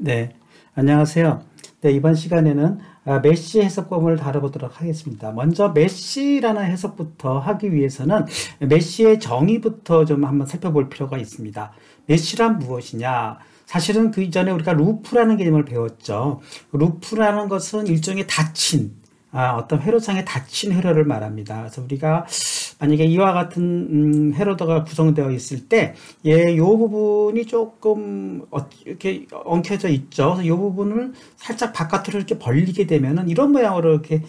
네, 안녕하세요. 네, 이번 시간에는 메쉬 해석법을 다뤄보도록 하겠습니다. 먼저 메쉬라는 해석부터 하기 위해서는 메쉬의 정의부터 좀 한번 살펴볼 필요가 있습니다. 메쉬란 무엇이냐? 사실은 그 이전에 우리가 루프라는 개념을 배웠죠. 루프라는 것은 일종의 닫힌, 어떤 회로상에 닫힌 회로를 말합니다. 그래서 우리가 만약에 이와 같은 회로도가 구성되어 있을 때, 요 부분이 조금 이렇게 엉켜져 있죠. 그래서 요 부분을 살짝 바깥으로 이렇게 벌리게 되면은 이런 모양으로 이렇게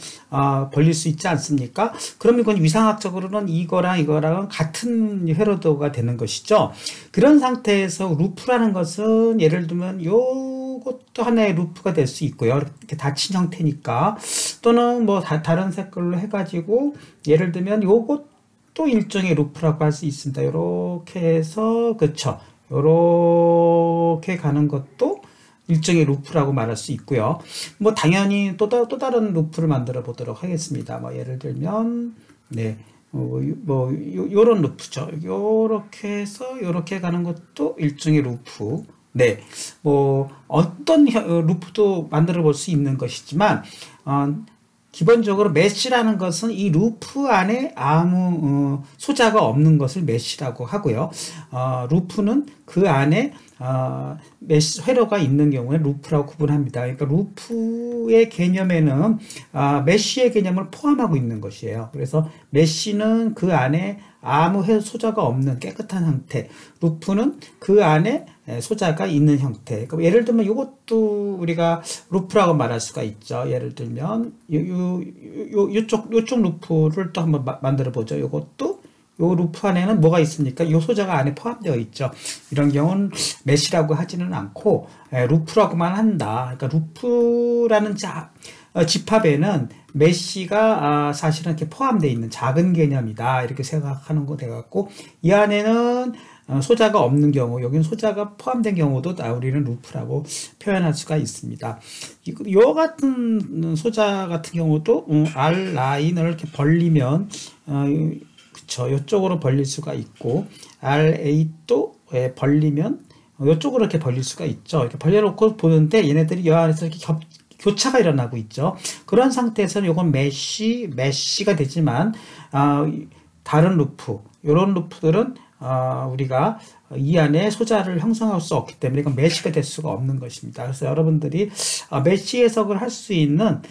벌릴 수 있지 않습니까? 그럼 이건 위상학적으로는 이거랑 같은 회로도가 되는 것이죠. 그런 상태에서 루프라는 것은 예를 들면 요것도 하나의 루프가 될 수 있고요. 이렇게 닫힌 형태니까. 또는 뭐 다른 색깔로 해가지고 예를 들면 요것도 일종의 루프라고 할 수 있습니다. 요렇게 해서 그쵸, 요렇게 가는 것도 일종의 루프라고 말할 수 있고요. 뭐 당연히 또 다른 루프를 만들어 보도록 하겠습니다. 뭐 예를 들면 요런 루프죠. 요렇게 해서 요렇게 가는 것도 일종의 루프. 네, 뭐 어떤 루프도 만들어 볼 수 있는 것이지만 기본적으로 메쉬라는 것은 이 루프 안에 아무 소자가 없는 것을 메쉬라고 하고요. 루프는 그 안에 메쉬 회로가 있는 경우에 루프라고 구분합니다. 그러니까 루프의 개념에는 메쉬의 개념을 포함하고 있는 것이에요. 그래서 메쉬는 그 안에 아무 소자가 없는 깨끗한 형태, 루프는 그 안에 소자가 있는 형태. 그럼 예를 들면 이것도 우리가 루프라고 말할 수가 있죠. 예를 들면 요쪽 루프를 또 한번 만들어 보죠. 이것도 요 루프 안에는 뭐가 있습니까? 요 소자가 안에 포함되어 있죠. 이런 경우는 메쉬라고 하지는 않고 루프라고만 한다. 그러니까 루프라는 집합에는 메쉬가 사실은 이렇게 포함되어 있는 작은 개념이다. 이렇게 생각하는 거 돼갖고 이 안에는 소자가 없는 경우, 여기는 소자가 포함된 경우도 우리는 루프라고 표현할 수가 있습니다. 요 같은 소자 같은 경우도 R 라인을 이렇게 벌리면 그쵸, 이쪽으로 벌릴 수가 있고 RA도 벌리면 이쪽으로 이렇게 벌릴 수가 있죠. 이렇게 벌려놓고 보는데 얘네들이 이 안에서 이렇게 교차가 일어나고 있죠. 그런 상태에서는 이건 메쉬가 되지만 다른 루프, 이런 루프들은 우리가 이 안에 소자를 형성할 수 없기 때문에 이건 메쉬가 될 수가 없는 것입니다. 그래서 여러분들이 메쉬 해석을 할 수 있는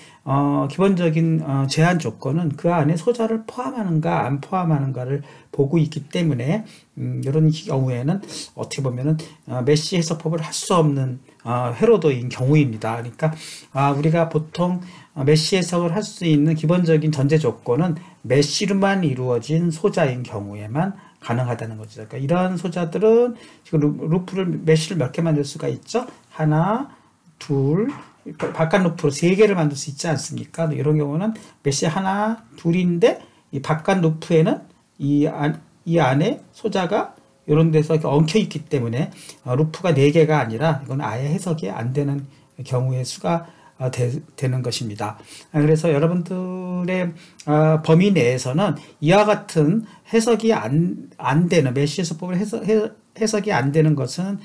기본적인 제한 조건은 그 안에 소자를 포함하는가 안 포함하는가를 보고 있기 때문에 이런 경우에는 어떻게 보면은 메쉬 해석법을 할 수 없는 회로도인 경우입니다. 그러니까 우리가 보통 메쉬 해석을 할 수 있는 기본적인 전제 조건은 메쉬로만 이루어진 소자인 경우에만 가능하다는 거죠. 그러니까 이러한 소자들은 지금 메쉬를 몇 개 만들 수가 있죠? 하나, 둘, 바깥 루프로 3개를 만들 수 있지 않습니까? 이런 경우는 메쉬 하나, 둘인데 이 바깥 루프에는 이 안에 소자가 이런 데서 이렇게 엉켜 있기 때문에 루프가 4개가 아니라 이건 아예 해석이 안 되는 경우의 수가 되는 것입니다. 그래서 여러분들의 범위 내에서는 이와 같은 해석이 안 되는 메쉬 해석법을 해석이 안 되는 것은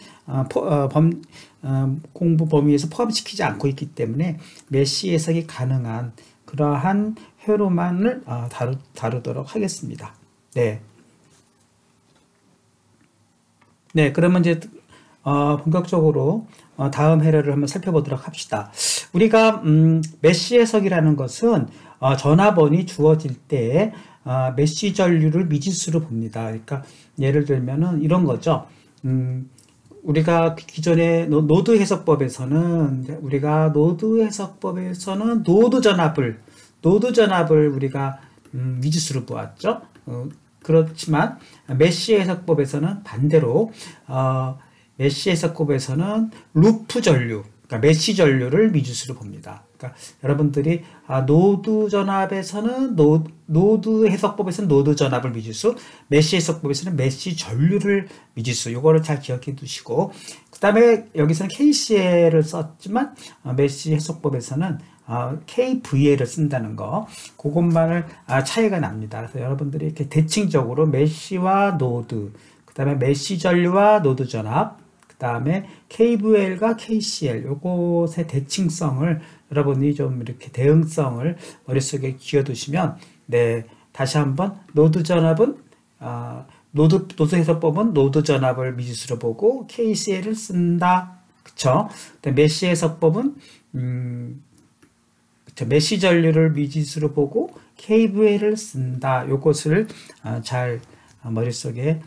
공부 범위에서 포함시키지 않고 있기 때문에 메쉬 해석이 가능한 그러한 회로만을 다루도록 하겠습니다. 네. 네, 그러면 이제 본격적으로 다음 회로를 한번 살펴보도록 합시다. 우리가 메쉬 해석이라는 것은 전화번이 주어질 때 메쉬 전류를 미지수로 봅니다. 그러니까 예를 들면은 이런 거죠. 우리가 기존의 노드 해석법에서는 노드 전압을 우리가 미지수로 보았죠. 그렇지만 메쉬 해석법에서는 반대로 메쉬 해석법에서는 루프 전류, 그러니까 메쉬 전류를 미지수로 봅니다. 그러니까 여러분들이 노드 전압에서는 노드 해석법에서는 노드 전압을 미지수, 메쉬 해석법에서는 메쉬 전류를 미지수, 이거를 잘 기억해 두시고, 그 다음에 여기서는 KCL을 썼지만 메쉬 해석법에서는 KVL을 쓴다는 거, 그것만을 차이가 납니다. 그래서 여러분들이 이렇게 대칭적으로 메쉬와 노드, 그 다음에 메쉬 전류와 노드 전압, 그 다음에 KVL과 KCL 요것의 대칭성을 여러분이 좀 이렇게 대응성을 머릿속에 쥐어두시면 네, 다시 한번 노드 전압은 노드 해석법은 노드 전압을 미지수로 보고 KCL을 쓴다. 그쵸? 메시 해석법은 메시 전류를 미지수로 보고 KVL을 쓴다. 요것을 잘 머릿속에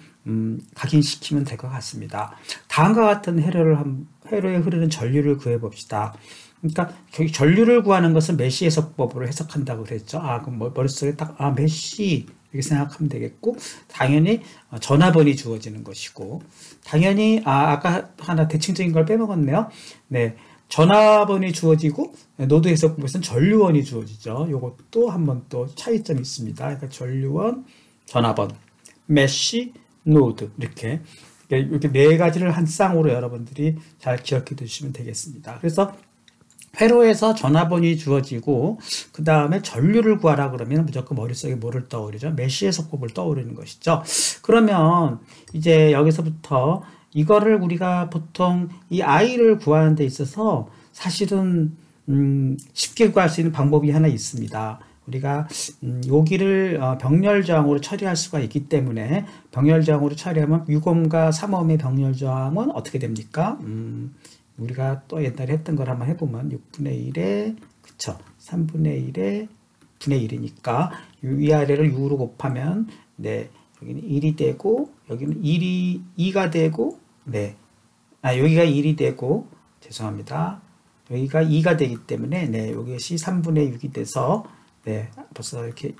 각인시키면 될 것 같습니다. 다음과 같은 회로에 흐르는 전류를 구해 봅시다. 그러니까 전류를 구하는 것은 메시 해석법으로 해석한다고 그랬죠. 그럼 머릿속에 딱 메시 이렇게 생각하면 되겠고, 당연히 전압원이 주어지는 것이고, 당연히 아까 하나 대칭적인 걸 빼먹었네요. 네, 전압원이 주어지고 노드 해석법에서는 전류원이 주어지죠. 이것도 한번 또 차이점이 있습니다. 그러니까 전류원, 전압원, 메시, 노드 이렇게 네 가지를 한 쌍으로 여러분들이 잘 기억해 두시면 되겠습니다. 그래서 회로에서 전압원이 주어지고 그 다음에 전류를 구하라 그러면 무조건 머릿속에 뭐를 떠오르죠? 메시 해석법을 떠오르는 것이죠. 그러면 이제 여기서부터 이거를 우리가 보통 이 I를 구하는 데 있어서 사실은 쉽게 구할 수 있는 방법이 하나 있습니다. 우리가 여기를 병렬저항으로 처리할 수가 있기 때문에 병렬저항으로 처리하면 6옴과 3옴의 병렬저항은 어떻게 됩니까? 우리가 또 옛날에 했던 걸 한번 해보면 6분의 1에 그쵸 3분의 1에 분의 1이니까 위아래를 6으로 곱하면 네 여기는 1이 되고 여기는 2가 되고 네 여기가 1이 되고 죄송합니다. 여기가 2가 되기 때문에 네 이것이 3분의 6이 돼서 네 벌써 이렇게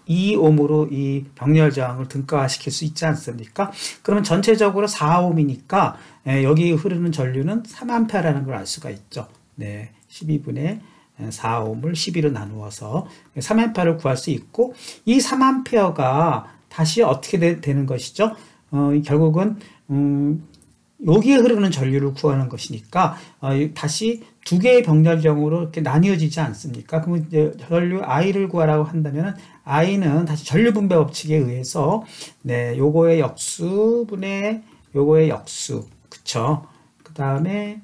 2옴으로 이 병렬 저항을 등가시킬 수 있지 않습니까? 그러면 전체적으로 4옴이니까 여기 흐르는 전류는 3A라는 걸 알 수가 있죠. 네, 12분의 4옴을 12로 나누어서 3A를 구할 수 있고 이 3A가 다시 어떻게 되는 것이죠? 결국은 여기에 흐르는 전류를 구하는 것이니까 다시 두 개의 병렬정으로 이렇게 나뉘어지지 않습니까? 그러면 이제 전류 I를 구하라고 한다면 I는 다시 전류 분배 법칙에 의해서 네, 요거의 역수분의 요거의 역수. 그쵸? 그다음에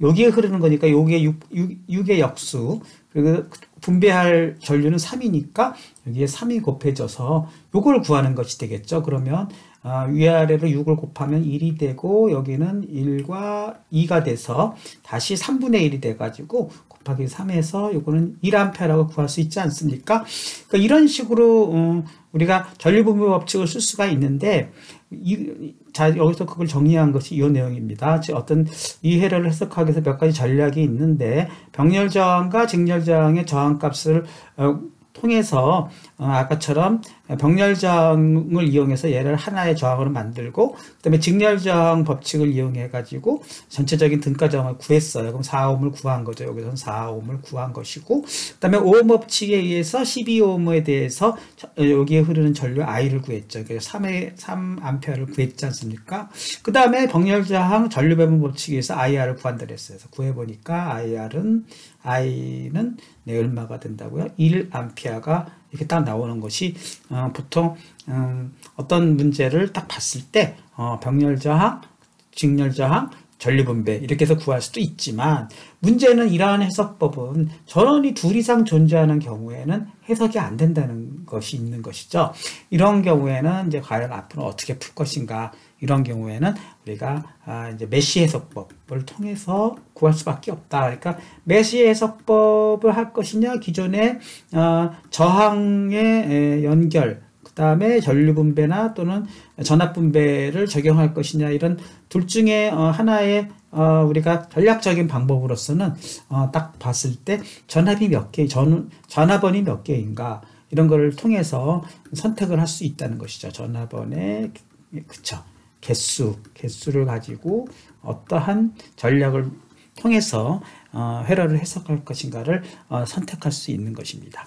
여기에 흐르는 거니까 요게 6의 역수. 그리고 분배할 전류는 3이니까 여기에 3이 곱해져서 요걸 구하는 것이 되겠죠. 그러면 위아래로 6을 곱하면 1이 되고 여기는 1과 2가 돼서 다시 3분의 1이 돼가지고 곱하기 3에서 요거는 1A라고 구할 수 있지 않습니까? 그러니까 이런 식으로 우리가 전류분배 법칙을 쓸 수가 있는데 자 여기서 그걸 정리한 것이 이 내용입니다. 즉 어떤 이 해를 해석하기 위해서 몇 가지 전략이 있는데 병렬저항과 직렬저항의 저항값을 통해서 아까처럼 병렬저항을 이용해서 얘를 하나의 저항으로 만들고 그다음에 직렬저항 법칙을 이용해 가지고 전체적인 등가저항을 구했어요. 그럼 4옴을 구한 거죠. 여기서는 4옴을 구한 것이고 그다음에 오hm 법칙에 의해서 12ohm에 대해서 여기에 흐르는 전류 I를 구했죠. 그래서 3A를 구했지 않습니까? 그다음에 병렬저항 전류배분 법칙에 의해서 IR을 구한다 그랬어요. 그래서 구해 보니까 I는 네, 얼마가 된다고요? 1A가 이렇게 딱 나오는 것이 보통 어떤 문제를 딱 봤을 때 병렬저항, 직렬저항, 전류분배 이렇게 해서 구할 수도 있지만 문제는 이러한 해석법은 전원이 둘 이상 존재하는 경우에는 해석이 안 된다는 것이 있는 것이죠. 이런 경우에는 이제 과연 앞으로 어떻게 풀 것인가 이런 경우에는 우리가 이제 메시 해석법을 통해서 구할 수밖에 없다. 그러니까 메시 해석법을 할 것이냐 기존의 저항의 연결 그 다음에 전류분배나 또는 전압분배를 적용할 것이냐 이런 둘 중에 하나의 우리가 전략적인 방법으로서는 딱 봤을 때 전압이 몇 개, 전압원이 몇 개인가 이런 거를 통해서 선택을 할 수 있다는 것이죠. 전압원의 그쵸 개수를 가지고 어떠한 전략을 통해서 회로를 해석할 것인가를 선택할 수 있는 것입니다.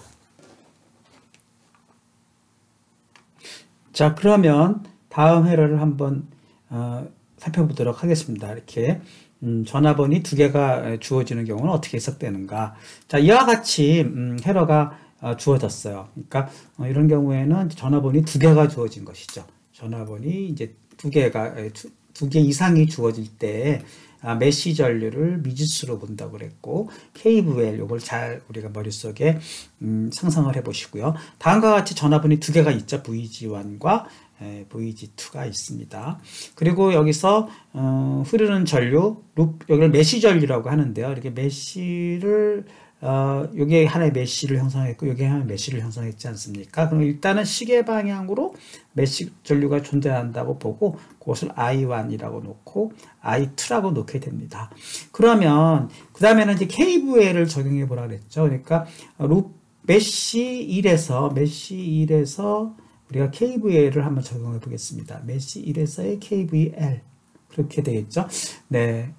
자, 그러면 다음 회로를 한번 살펴보도록 하겠습니다. 이렇게 전압원이 두 개가 주어지는 경우는 어떻게 해석되는가? 자, 이와 같이 회로가 주어졌어요. 그러니까 이런 경우에는 전압원이 두 개가 주어진 것이죠. 전압원이 이제 두 개 이상이 주어질 때 메시 전류를 미지수로 본다고 그랬고, KVL 요걸 잘 우리가 머릿속에 상상을 해 보시고요. 다음과 같이 전압은이 두 개가 있죠. VG1과 VG2가 있습니다. 그리고 여기서 흐르는 전류, 여기를 메시 전류라고 하는데요. 이렇게 메시를 요게 하나의 메시를 형성했고 요게 하나의 메시를 형성했지 않습니까? 그럼 일단은 시계 방향으로 메시 전류가 존재한다고 보고 그것을 I1이라고 놓고 I2라고 놓게 됩니다. 그러면 그 다음에는 이제 KVL을 적용해 보라 그랬죠. 그러니까 메시 1에서 우리가 KVL을 한번 적용해 보겠습니다. 메시 1에서의 KVL 그렇게 되겠죠. 네.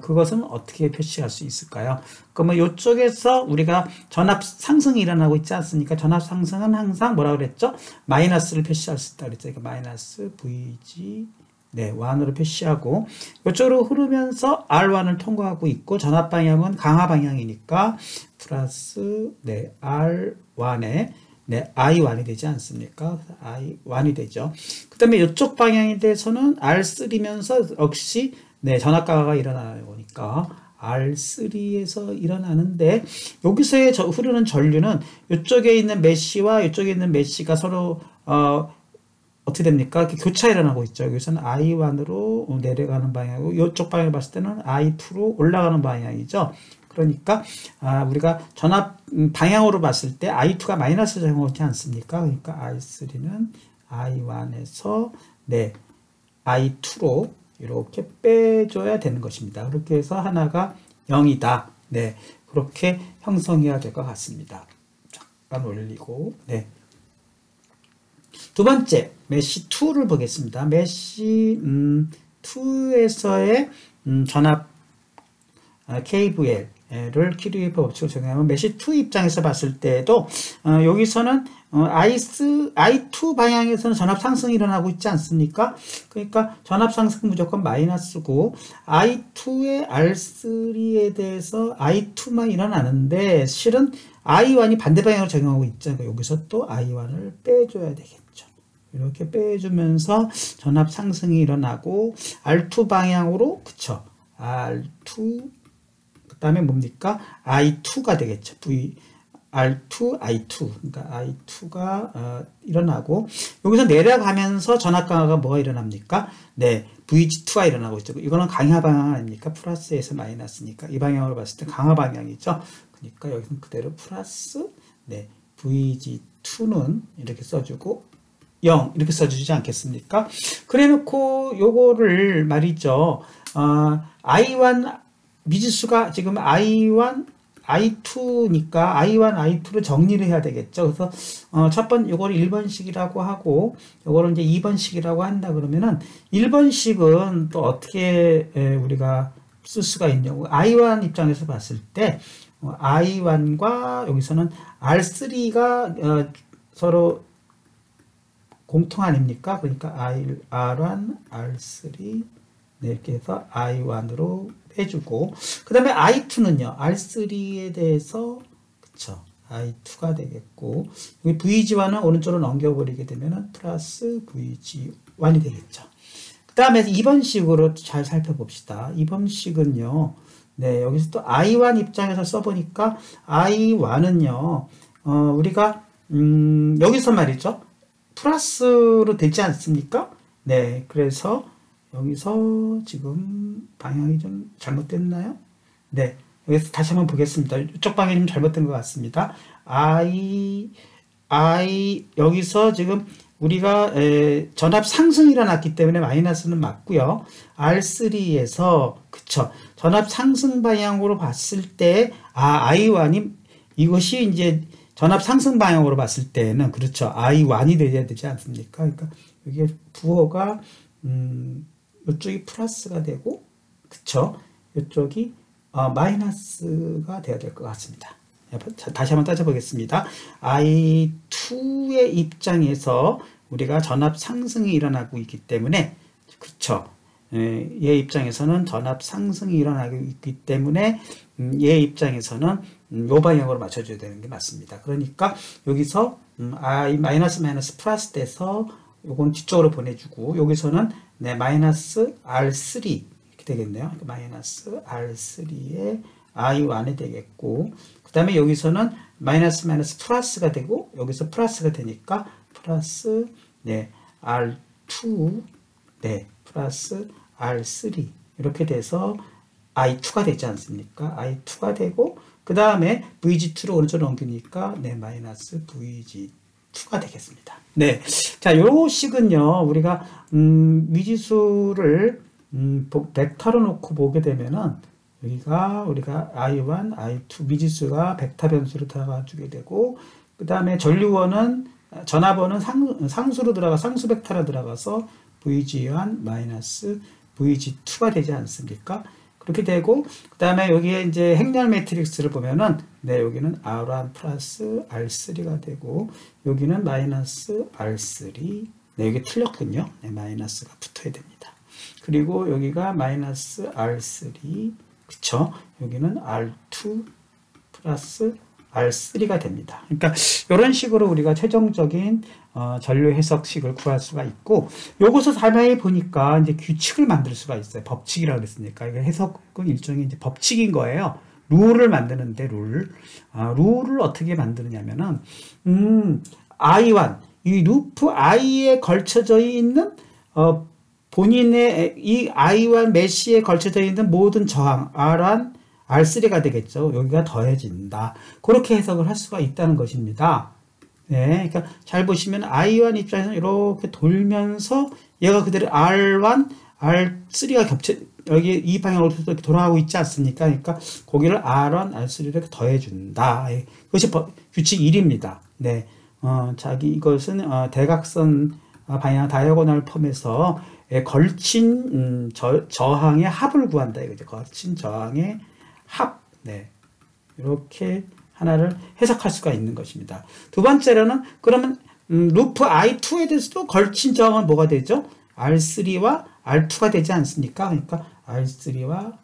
그것은 어떻게 표시할 수 있을까요? 그러면 이쪽에서 우리가 전압 상승이 일어나고 있지 않습니까? 전압 상승은 항상 뭐라 그랬죠? 마이너스를 표시할 수 있다 그랬죠. 그러니까 마이너스 VG 1으로 표시하고 이쪽으로 흐르면서 R1을 통과하고 있고 전압 방향은 강하 방향이니까 플러스 R1에 I1이 되지 않습니까? I1이 되죠. 그 다음에 이쪽 방향에 대해서는 R3면서 역시 전압 강화가 일어나니까 R3에서 일어나는데 여기서의 흐르는 전류는 이쪽에 있는 메시와 이쪽에 있는 메시가 서로 어떻게 됩니까? 이렇게 교차가 일어나고 있죠. 여기서는 I1으로 내려가는 방향이고 이쪽 방향을 봤을 때는 I2로 올라가는 방향이죠. 그러니까 우리가 전압 방향으로 봤을 때 I2가 마이너스 적용하지 않습니까? 그러니까 I3는 I1에서 I2로 이렇게 빼줘야 되는 것입니다. 그렇게 해서 하나가 0이다. 그렇게 형성해야 될 것 같습니다. 잠깐 올리고, 두 번째, 메시 2를 보겠습니다. 메시 2에서의 전압 KVL을 키르기프 법칙을 적용하면 메시 2 입장에서 봤을 때도 여기서는 I2 방향에서는 전압 상승이 일어나고 있지 않습니까? 그러니까 전압 상승 무조건 마이너스고 I2의 R3에 대해서 I2만 일어나는데 실은 I1이 반대 방향으로 적용하고 있죠. 여기서 또 I1을 빼줘야 되겠죠. 이렇게 빼주면서 전압 상승이 일어나고 R2 방향으로 그쵸? R2 그 다음에 뭡니까? I2가 되겠죠. R2, I2. 그러니까 I2가 일어나고 여기서 내려가면서 전압 강화가 뭐가 일어납니까? VG2가 일어나고 있죠. 이거는 강하 방향 아닙니까? 플러스에서 마이너스니까 이 방향으로 봤을 때 강하 방향이죠. 그러니까 여기는 그대로 플러스 VG2는 이렇게 써주고 0 이렇게 써주지 않겠습니까? 그래 놓고 요거를 말이죠. I1 미지수가 지금 I1 I2니까 I1, I2를 정리를 해야 되겠죠. 그래서 첫 번 요거를 1번식이라고 하고 요거를 이제 2번식이라고 한다 그러면은 1번식은 또 어떻게 우리가 쓸 수가 있냐고 I1 입장에서 봤을 때 I1과 여기서는 R3가 서로 공통 아닙니까? 그러니까 R1, R3 이렇게 해서 I1으로 빼주고 그 다음에 I2는요 R3에 대해서 그쵸 I2가 되겠고 여기 VG1은 오른쪽으로 넘겨버리게 되면 플러스 VG1이 되겠죠. 그 다음에 2번식으로 잘 살펴봅시다. 2번식은요 여기서 또 I1 입장에서 써보니까 I1은요 우리가 여기서 말이죠 플러스로 되지 않습니까? 그래서 여기서 지금 방향이 좀 잘못됐나요? 여기서 다시 한번 보겠습니다. 이쪽 방향이 좀 잘못된 것 같습니다. 여기서 지금 우리가 전압 상승이 일어났기 때문에 마이너스는 맞고요. R3에서 그쵸 전압 상승 방향으로 봤을 때 I1이 이것이 이제 전압 상승 방향으로 봤을 때는 그렇죠 I1이 돼야 되지 않습니까? 그러니까 여기에 부호가 이쪽이 플러스가 되고 그쵸 이쪽이 마이너스가 돼야 될 것 같습니다. 다시 한번 따져보겠습니다. I2의 입장에서 우리가 전압 상승이 일어나고 있기 때문에 그쵸 얘 입장에서는 전압 상승이 일어나고 있기 때문에 얘 입장에서는 요 방향으로 맞춰줘야 되는 게 맞습니다. 그러니까 여기서 마이너스 플러스 돼서 요건 뒤쪽으로 보내주고, 여기서는 네, 마이너스 R3 이렇게 되겠네요. 마이너스 R3에 I1이 되겠고, 그 다음에 여기서는 마이너스 마이너스 플러스가 되고, 여기서 플러스가 되니까 플러스 네, R2 네, 플러스 R3 이렇게 돼서 I2가 되지 않습니까? I2가 되고, 그 다음에 VG2로 오른쪽으로 넘기니까 네, 마이너스 VG2가 되겠습니다. 네. 자, 요 식은요, 우리가, 미지수를, 벡터로 놓고 보게 되면은, 여기가, 우리가 I1, I2 미지수가 벡터 변수로 들어가 주게 되고, 그 다음에 전류원은, 전압원은 상수로 들어가, 상수 벡터로 들어가서 VG1 마이너스 VG2가 되지 않습니까? 그렇게 되고, 그 다음에 여기에 이제 행렬 매트릭스를 보면은, 네, 여기는 R1 플러스 R3가 되고, 여기는 마이너스 R3. 네, 여기 틀렸군요. 네, 마이너스가 붙어야 됩니다. 그리고 여기가 마이너스 R3. 그쵸? 여기는 R2 플러스 R3가 됩니다. 그러니까 이런 식으로 우리가 최종적인 전류 해석식을 구할 수가 있고, 요것을 설명해 보니까 이제 규칙을 만들 수가 있어요. 법칙이라고 그랬으니까. 이게 해석은 일종의 이제 법칙인 거예요. 룰을 만드는데 룰을 어떻게 만드느냐면은 I1 이 루프 I에 걸쳐져 있는 본인의 이 I1 메시에 걸쳐져 있는 모든 저항 R1 R3가 되겠죠. 여기가 더해진다. 그렇게 해석을 할 수가 있다는 것입니다. 네, 그러니까 잘 보시면 I1 입장에서는 이렇게 돌면서 얘가 그대로 R1, R3가 여기 이 방향으로 이렇게 돌아가고 있지 않습니까? 그러니까 거기를 R1, R3를 이렇게 더해준다. 그것이 규칙 1입니다. 네, 이것은 대각선 방향 다이아고널 폼에서 걸친 저항의 합을 구한다. 이거죠. 걸친 저항의 합. 네. 이렇게 하나를 해석할 수가 있는 것입니다. 두 번째로는 그러면 루프 I2에 대해서도 걸친 저항은 뭐가 되죠? R3와 R2가 되지 않습니까? 그러니까 R3와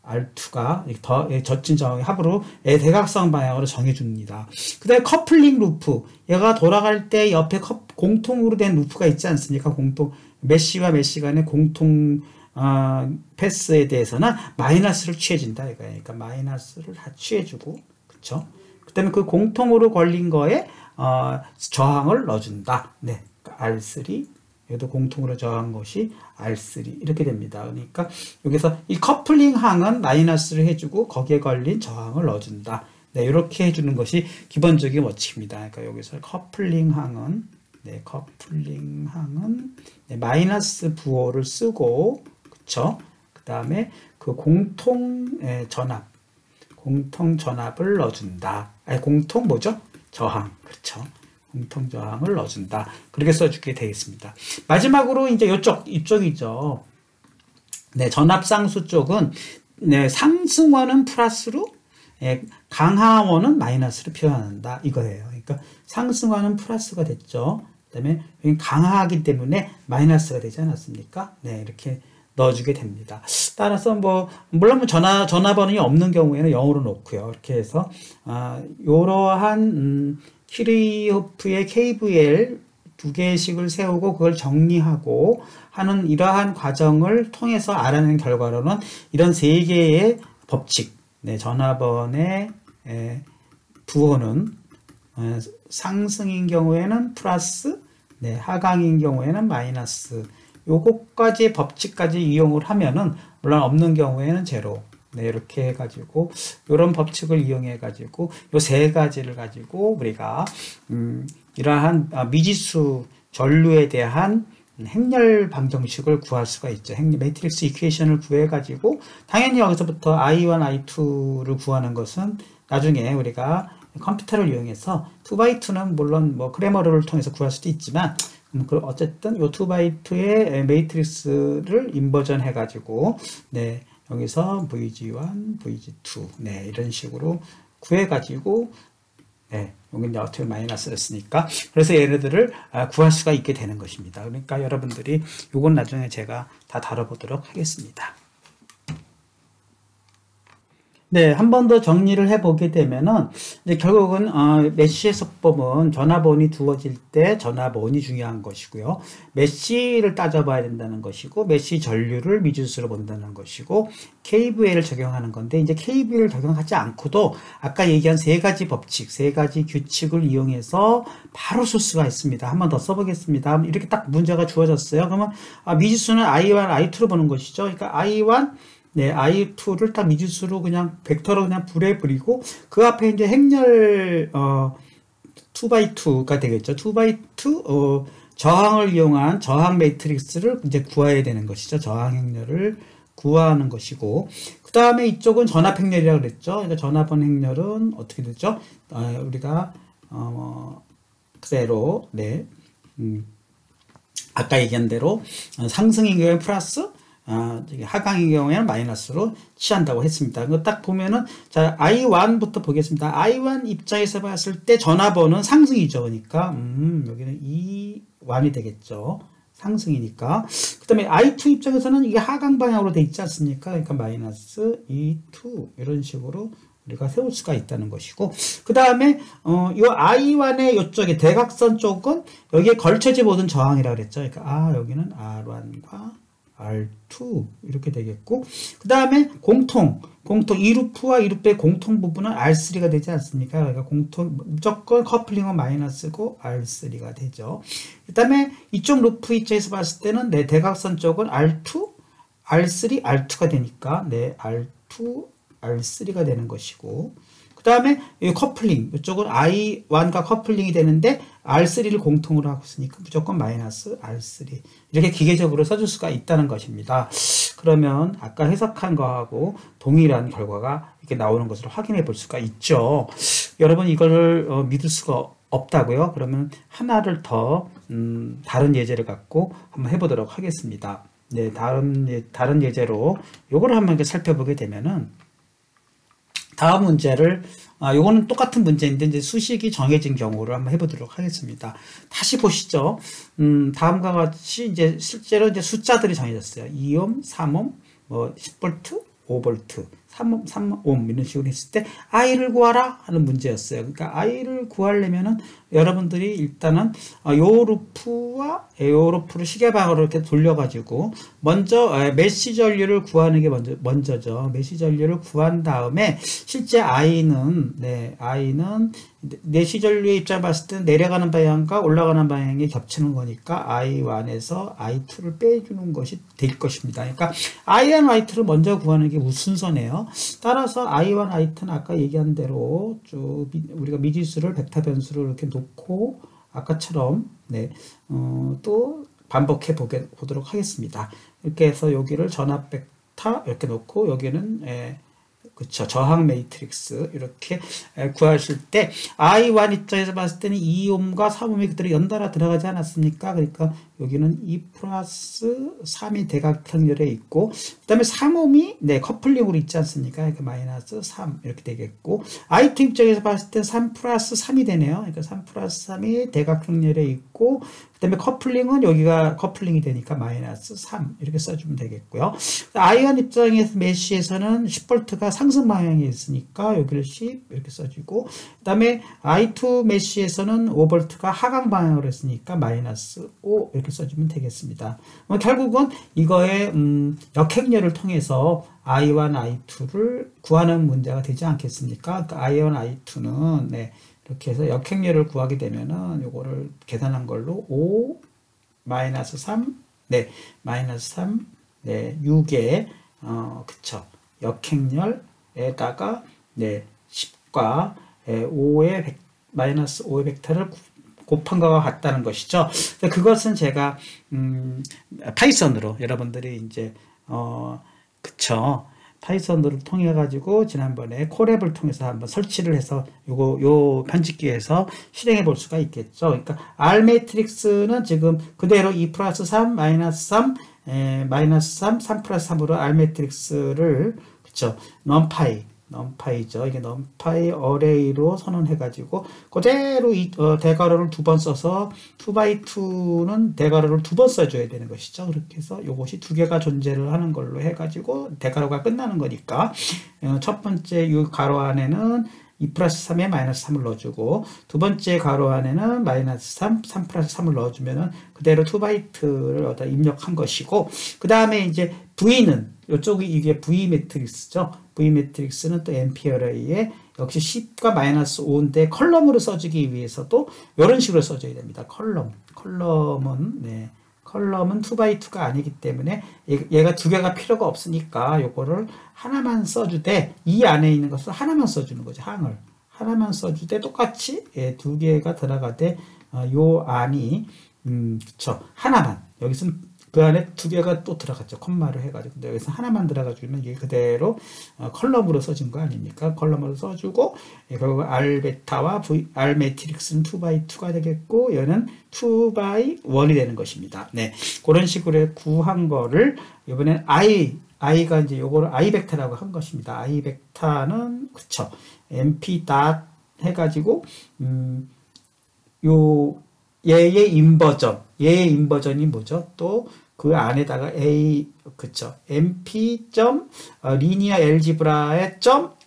R2가 더 젖힌 저항의 합으로 대각선 방향으로 정해줍니다. 그 다음에 커플링 루프. 얘가 돌아갈 때 옆에 공통으로 된 루프가 있지 않습니까? 메쉬와 메쉬 간의 공통 패스에 대해서는 마이너스를 취해준다 이거예요. 그러니까 마이너스를 다 취해주고, 그쵸? 그 다음에 그 공통으로 걸린 거에 저항을 넣어준다. 네, 그러니까 R3 여기도 공통으로 저항한 것이 R3 이렇게 됩니다. 그러니까 여기서 이 커플링 항은 마이너스를 해주고 거기에 걸린 저항을 넣어준다. 네, 이렇게 해주는 것이 기본적인 원칙입니다. 그러니까 여기서 커플링 항은 네, 마이너스 부호를 쓰고, 그쵸? 그 다음에 그 공통 전압을 넣어준다. 공통 뭐죠? 저항. 그렇죠? 공통 저항을 넣어준다. 그렇게 써주게 되겠습니다. 마지막으로 이제 이쪽이죠. 네, 전압상수 쪽은, 네, 상승원은 플러스로, 강하원은 마이너스로 표현한다. 이거예요. 그러니까 상승원은 플러스가 됐죠. 그 다음에 여기 강하기 때문에 마이너스가 되지 않았습니까? 네, 이렇게 넣어주게 됩니다. 따라서 물론 전화번호이 없는 경우에는 0으로 놓고요. 이렇게 해서, 이러한, 키르호프의 KVL 두 개씩을 세우고 그걸 정리하고 하는 이러한 과정을 통해서 알아낸 결과로는 이런 세 개의 법칙, 네, 전화번의 부호는 상승인 경우에는 플러스, 네, 하강인 경우에는 마이너스. 요것까지 법칙까지 이용을 하면은 물론 없는 경우에는 제로. 네, 이렇게 해가지고 이런 법칙을 이용해가지고 요 세 가지를 가지고 우리가 이러한 미지수 전류에 대한 행렬 방정식을 구할 수가 있죠. 매트릭스 이퀘이션을 구해가지고 당연히 여기서부터 I1, I2를 구하는 것은 나중에 우리가 컴퓨터를 이용해서 2x2는 물론 크레머르를 통해서 구할 수도 있지만 어쨌든 요 2x2의 매트릭스를 인버전 해가지고 네, 여기서 VG1, VG2 네, 이런 식으로 구해가지고 네, 여기 이제 어떻게 마이너스를 했으니까 그래서 얘네들을 구할 수가 있게 되는 것입니다. 그러니까 여러분들이 요건 나중에 제가 다 다뤄보도록 하겠습니다. 네, 한 번 더 정리를 해보게 되면은, 이제 결국은, 메쉬의 수법은 전화번호이 두어질 때 전화번호이 중요한 것이고요. 메쉬를 따져봐야 된다는 것이고, 메쉬 전류를 미지수로 본다는 것이고, KVL을 적용하는 건데, 이제 KVL을 적용하지 않고도, 아까 얘기한 세 가지 법칙, 세 가지 규칙을 이용해서 바로 쓸 수가 있습니다. 한 번 더 써보겠습니다. 이렇게 딱 문제가 주어졌어요. 그러면, 미지수는 I1, I2로 보는 것이죠. 그러니까 I1, 네, I2를 딱 미지수로 그냥 벡터로 그냥 불해버리고 그 앞에 이제 행렬 2x2가 되겠죠. 2x2 저항을 이용한 저항 매트릭스를 이제 구해야 되는 것이죠. 저항 행렬을 구하는 것이고 그 다음에 이쪽은 전압 행렬이라고 그랬죠. 그러니까 전압원 행렬은 어떻게 되죠? 우리가 그대로 네, 아까 얘기한 대로 상승의 경우에 플러스 하강의 경우에는 마이너스로 취한다고 했습니다. 그거 딱 보면은, 자, I1부터 보겠습니다. I1 입장에서 봤을 때 전화번호는 상승이죠. 그러니까, 여기는 E1이 되겠죠. 상승이니까. 그 다음에 I2 입장에서는 이게 하강 방향으로 돼 있지 않습니까? 그러니까 마이너스 E2. 이런 식으로 우리가 세울 수가 있다는 것이고, 그 다음에, 요 I1의 요쪽에 대각선 쪽은 여기에 걸쳐지 모든 저항이라고 그랬죠. 그러니까, 여기는 R1과 R2 이렇게 되겠고 그 다음에 공통 이 루프와 이 루프의 공통 부분은 R3가 되지 않습니까? 그러니까 무조건 커플링은 마이너스고 R3가 되죠. 그 다음에 이쪽 루프 입장에서 봤을 때는 내 대각선 쪽은 R2, R3, R2가 되니까 네, R2, R3가 되는 것이고 그 다음에 이 커플링 이쪽은 I1과 커플링이 되는데 R3를 공통으로 하고 있으니까 무조건 마이너스 R3 이렇게 기계적으로 써줄 수가 있다는 것입니다. 그러면 아까 해석한 거하고 동일한 결과가 이렇게 나오는 것을 확인해 볼 수가 있죠. 여러분 이거를 믿을 수가 없다고요? 그러면 하나를 더 다른 예제를 갖고 한번 해보도록 하겠습니다. 네, 다른 예제로 요거를 한번 이렇게 살펴보게 되면은 다음 문제를 요거는 똑같은 문제인데 이제 수식이 정해진 경우를 한번 해보도록 하겠습니다. 다시 보시죠. 다음과 같이 이제 실제로 이제 숫자들이 정해졌어요. 2옴, 3옴, 뭐 10V, 5V, 3옴, 3옴 이런 식으로 했을 때 I를 구하라 하는 문제였어요. 그러니까 I를 구하려면은 여러분들이 일단은 요 루프와 요 루프를 시계방으로 이렇게 돌려가지고 먼저 메쉬 전류를 구하는 게 먼저죠. 메쉬 전류를 구한 다음에 실제 I는 메쉬 전류의 입장을 봤을 때는 내려가는 방향과 올라가는 방향이 겹치는 거니까 I1에서 I2를 빼주는 것이 될 것입니다. 그러니까 I1, I2를 먼저 구하는 게 순서네요. 따라서 I1, I2는 아까 얘기한 대로 쭉 우리가 미지수를 벡터 변수로 이렇게 놓고 아까처럼 또 반복해 보도록 하겠습니다. 이렇게 해서 여기를 전압 벡터 이렇게 놓고 여기는 그쵸, 저항 매트릭스 이렇게 구하실 때 I1 입장에서 봤을 때는 2옴과 3옴이 그대로 연달아 들어가지 않았습니까? 그러니까 여기는 2 플러스 3이 대각형렬에 있고 그 다음에 3옴이 커플링으로 있지 않습니까? 그러니까 마이너스 3 이렇게 되겠고 I2 입장에서 봤을 때 3 플러스 3이 되네요. 그러니까 3 플러스 3이 대각형렬에 있고 그 다음에 커플링은 여기가 커플링이 되니까 마이너스 3 이렇게 써주면 되겠고요. I1 입장에서 메쉬에서는 10V가 상승 방향에 있으니까 여기를 10 이렇게 써주고 그 다음에 I2 메쉬에서는 5V가 하강 방향으로 했으니까 마이너스 5 이렇게 써주면 되겠습니다. 결국은 이거의 역행렬을 통해서 I1, I2를 구하는 문제가 되지 않겠습니까? 그러니까 I1, I2는 이렇게 해서 역행렬을 구하게 되면은 요거를 계산한 걸로 5 마이너스 3 마이너스 3 6의 그쵸 역행렬에다가 10과 5의 마이너스 5의 벡터를 곱한 것과 같다는 것이죠. 그것은 제가 파이썬으로 여러분들이 이제 그쵸 파이썬을 통해 가지고 지난번에 콜앱을 통해서 한번 설치를 해서 요 편집기에서 실행해 볼 수가 있겠죠. 그러니까 R 매트릭스는 지금 그대로 2 플러스 3 마이너스 3 마이너스 3 3 플러스 3으로 R 매트릭스를 그쵸 넘파이 numPy죠. 이게 numPy 어레이로 선언해가지고 그대로 대괄호를 두 번 써서 2x2는 대괄호를 두 번 써줘야 되는 것이죠. 그렇게 해서 이것이 두 개가 존재를 하는 걸로 해가지고 대괄호가 끝나는 거니까 첫 번째 이 가로 안에는 2 플러스 3에 마이너스 3을 넣어주고 두 번째 가로 안에는 마이너스 3, 3 플러스 3을 넣어주면은 그대로 2바이트를 여기다 입력한 것이고 그 다음에 이제 V는 이쪽이 이게 V 매트릭스죠. V 매트릭스는 또 NP 어레이에 역시 10과 마이너스 5인데 컬럼으로 써주기 위해서도 이런 식으로 써줘야 됩니다. 컬럼은 2x2가 아니기 때문에 얘가 두 개가 필요가 없으니까 요거를 하나만 써주되 이 안에 있는 것을 하나만 써주는 거죠. 항을 하나만 써주되 똑같이 두 개가 들어가되 요 안이 그쵸 하나만 여기서는 그 안에 두 개가 또 들어갔죠. 콤마를 해가지고. 근데 여기서 하나만 들어가주면 이게 그대로 컬럼으로 써진 거 아닙니까? 컬럼으로 써주고, 결국 R 베타와 R 매트릭스는 2x2가 되겠고, 얘는 2x1이 되는 것입니다. 네. 그런 식으로 구한 거를, 이번엔 I가 이제 요거를 I 벡터라고 한 것입니다. I 벡터는, 그쵸. MP 닷 해가지고, 얘의 인버전이 뭐죠? 또 그 안에다가 그쵸. mp. linear algebra의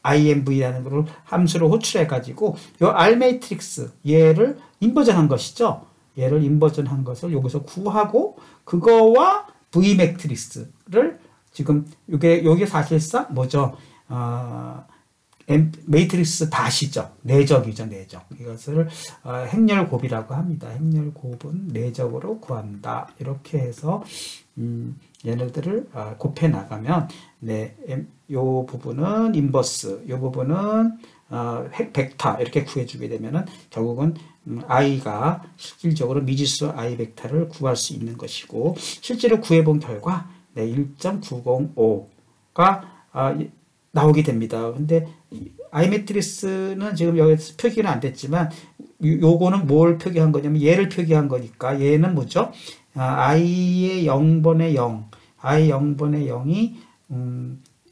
.inv라는 걸 함수로 호출해가지고 요 R 매트릭스 얘를 인버전한 것이죠. 얘를 인버전한 것을 여기서 구하고 그거와 V 매트릭스를 지금 요게 사실상 뭐죠? 매트릭스 닷이죠. 내적이죠. 내적. 이것을 행렬곱이라고 합니다. 행렬곱은 내적으로 구한다. 이렇게 해서 얘네들을 곱해 나가면 요 부분은 인버스, 요 부분은 벡터 이렇게 구해주게 되면은 결국은 i가 실질적으로 미지수 i 벡터를 구할 수 있는 것이고 실제로 구해본 결과 1.905가 나오게 됩니다. 근데 I 매트리스는 지금 여기서 표기는 안 됐지만 요거는 뭘 표기한 거냐면 얘를 표기한 거니까 얘는 뭐죠? i의 0번의 0, i 0번의 0이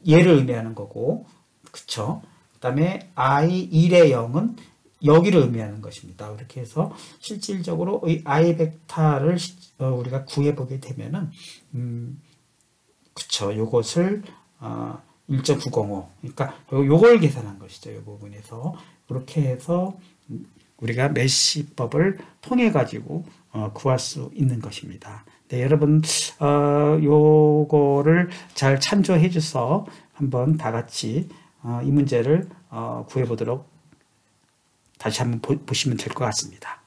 얘를 의미하는 거고 그쵸? 그 다음에 i 1의 0은 여기를 의미하는 것입니다. 그렇게 해서 실질적으로 이 i 벡터를 우리가 구해보게 되면은 그쵸? 요것을 1.905. 그러니까 요걸 계산한 것이죠. 이 부분에서. 그렇게 해서 우리가 메시법을 통해 가지고 구할 수 있는 것입니다. 네, 여러분 요거를 잘 참조해 주셔서 한번 다 같이 이 문제를 구해 보도록 다시 한번 보시면 될 것 같습니다.